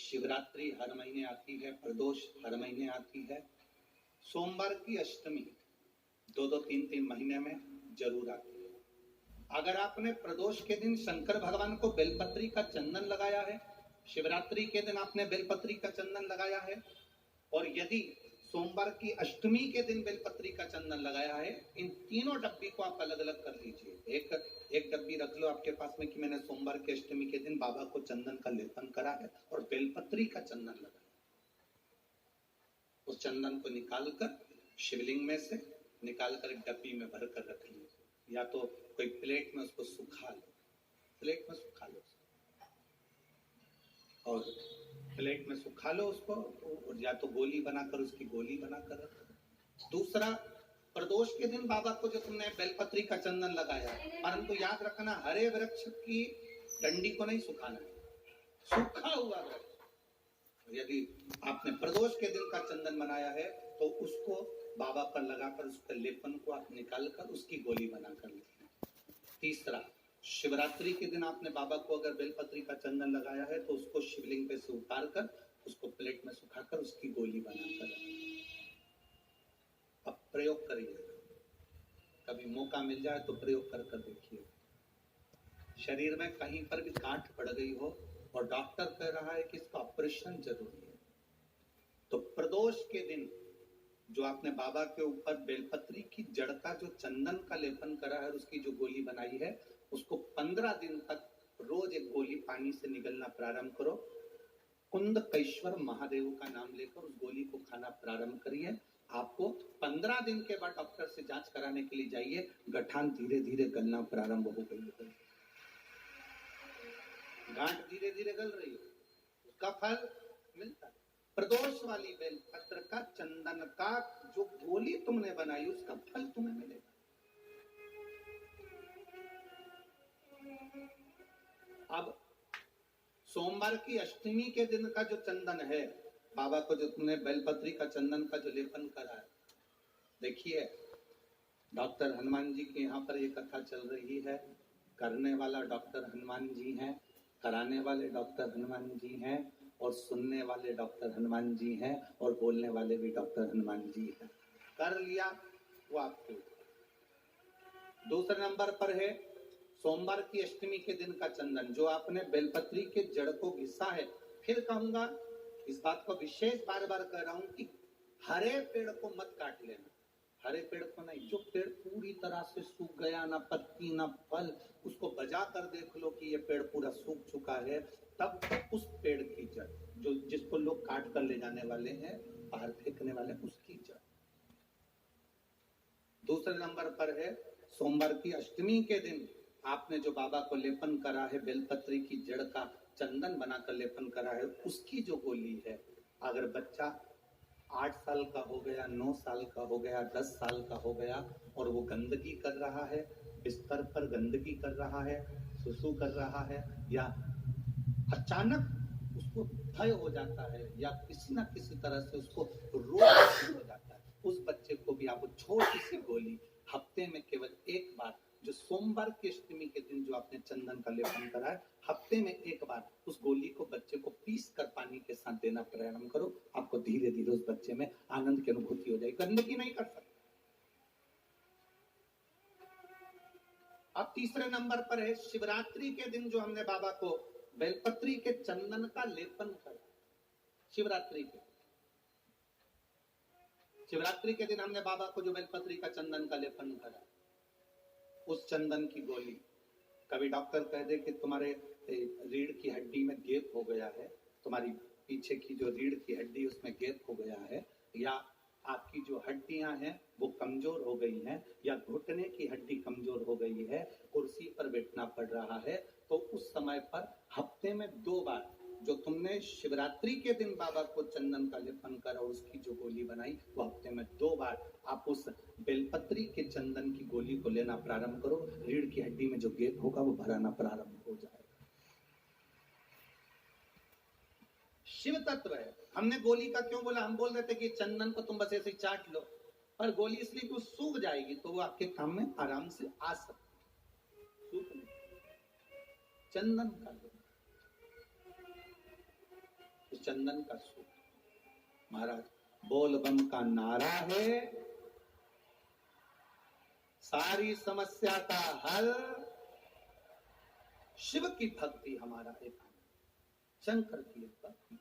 शिवरात्रि हर महीने आती है, प्रदोष हर महीने आती है, सोमवार की अष्टमी 2-3 महीने में जरूर आती है। अगर आपने प्रदोष के दिन शंकर भगवान को बेलपत्री का चंदन लगाया है, शिवरात्रि के दिन आपने बेलपत्री का चंदन लगाया है, और यदि सोमवार की अष्टमी के दिन बेलपत्री का चंदन लगाया है, इन तीनों डब्बी को आप अलग अलग कर लीजिए। एक डब्बी रख लो आपके पास में कि मैंने सोमवार की अष्टमी के दिन बाबा को चंदन का लेपन करा है और बेलपत्री का चंदन लगाया। उस चंदन को निकालकर शिवलिंग में से निकालकर एक डब्बी में भर कर रख लीजिए, या तो कोई प्लेट में उसको सुखा लो, प्लेट में सुखा लो और प्लेट में सुखा लो उसको, और या तो गोली बनाकर उसकी गोली बनाकर रखो। दूसरा, प्रदोष के दिन बाबा को जो तुमने बेलपत्री का चंदन लगाया, परंतु याद रखना हरे वृक्ष की डंडी को नहीं सुखाना है, सूखा हुआ वृक्ष। यदि आपने प्रदोष के दिन का चंदन बनाया है तो उसको बाबा पर लगाकर उसके लेपन को आप निकालकर उसकी गोली बनाकर लेना। तीसरा, शिवरात्रि के दिन आपने बाबा को अगर बेलपत्री का चंदन लगाया है तो उसको शिवलिंग पे से उतार कर उसको प्लेट में सुखाकर उसकी गोली बनाकर। अब प्रयोग करिए, कभी मौका मिल जाए तो प्रयोग कर देखिए। शरीर में कहीं पर भी गांठ पड़ गई हो और डॉक्टर कह रहा है कि इसका ऑपरेशन जरूरी है, तो प्रदोष के दिन जो आपने बाबा के ऊपर बेलपत्री की जड़ का जो चंदन का लेपन करा है, उसकी जो गोली बनाई है, उसको 15 दिन तक रोज एक गोली पानी से निगलना प्रारंभ करो। कुंदकेश्वर महादेव का नाम लेकर उस गोली को खाना प्रारंभ करिए। आपको 15 दिन के बाद डॉक्टर से जांच कराने के लिए जाइए, गठान धीरे धीरे गलना प्रारंभ हो गई है, गांठ धीरे धीरे गल रही है, उसका फल मिलता है। प्रदोष वाली बेलपत्र का चंदन का जो गोली तुमने बनाई उसका फल तुम्हें मिलेगा। अब सोमवार की अष्टमी के दिन का जो चंदन है, बाबा को जो तुमने बेलपत्री का चंदन का जो लेपन करा है, देखिए डॉक्टर हनुमान जी के यहाँ पर ये कथा चल रही है। करने वाला डॉक्टर हनुमान जी हैं, कराने वाले डॉक्टर हनुमान जी हैं, और सुनने वाले डॉक्टर हनुमान जी हैं, और बोलने वाले भी डॉक्टर हनुमान जी हैं। कर लिया वो आपके ऊपर। दूसरे नंबर पर है सोमवार की अष्टमी के दिन का चंदन, जो आपने बेलपत्री के जड़ को घिसा है। फिर कहूंगा, इस बात को विशेष बार बार कह रहा हूं कि हरे पेड़ को मत काट लेना, हरे पेड़ को नहीं। जो पेड़ पूरी तरह से सूख गया, ना पत्ती ना फल, उसको बजा कर देख लो कि ये पेड़ पूरा सूख चुका है, तब उस पेड़ की जड़, जो जिसको लोग काट कर ले जाने वाले हैं, बाहर फेंकने वाले, उसकी जड़। दूसरे नंबर पर है सोमवार की अष्टमी के दिन आपने जो बाबा को लेपन करा है, बेलपत्री की जड़ का चंदन बनाकर लेपन करा है, उसकी जो गोली है। अगर बच्चा 8 साल का हो गया, 9 साल का हो गया, 10 साल का हो गया और वो गंदगी कर रहा है, बिस्तर पर गंदगी कर रहा है, सुसु कर रहा है, या अचानक उसको भय हो जाता है, या किसी न किसी तरह से उसको रोग हो जाता है, उस बच्चे को भी आप छोटी सी गोली हफ्ते में केवल एक बार, जो सोमवार की अष्टमी के दिन जो आपने चंदन का लेपन करा है, हफ्ते में एक बार उस गोली को बच्चे को पीस कर पानी के साथ देना प्रारंभ करो। आपको धीरे धीरे उस बच्चे में आनंद की अनुभूति हो जाएगी, गंदगी नहीं कर सकते। अब तीसरे नंबर पर है शिवरात्रि के दिन जो हमने बाबा को बेलपत्री के चंदन का लेपन करा। शिवरात्रि के दिन हमने बाबा को जो बेलपत्री का चंदन का लेपन करा, उस चंदन की गोली, कभी डॉक्टर कह दे कि तुम्हारे रीढ़ की हड्डी में गैप हो गया है, तुम्हारी पीछे की जो रीढ़ की हड्डी उसमें गैप हो गया है, या आपकी जो हड्डियां हैं वो कमजोर हो गई हैं, या घुटने की हड्डी कमजोर हो गई है, कुर्सी पर बैठना पड़ रहा है, तो उस समय पर हफ्ते में 2 बार जो तुमने शिवरात्रि के दिन बाबा को चंदन का लेपन करा और उसकी जो गोली बनाई, वो हफ्ते में 2 बार आप उस बेलपत्री के चंदन की गोली को लेना प्रारंभ करो। रीढ़ की हड्डी में जो गैप होगा वो भराना प्रारंभ हो जाएगा। शिव तत्व है। हमने गोली का क्यों बोला? हम बोल रहे थे कि चंदन को तुम बस ऐसे चाट लो, पर गोली इसलिए कि वो सूख जाएगी, तो वो आपके काम में आराम से आ सकती है। चंदन का चंदन का सूत्र। महाराज बोल बम का नारा है, सारी समस्या का हल, शिव की भक्ति हमारा एक, शंकर की एक भक्ति।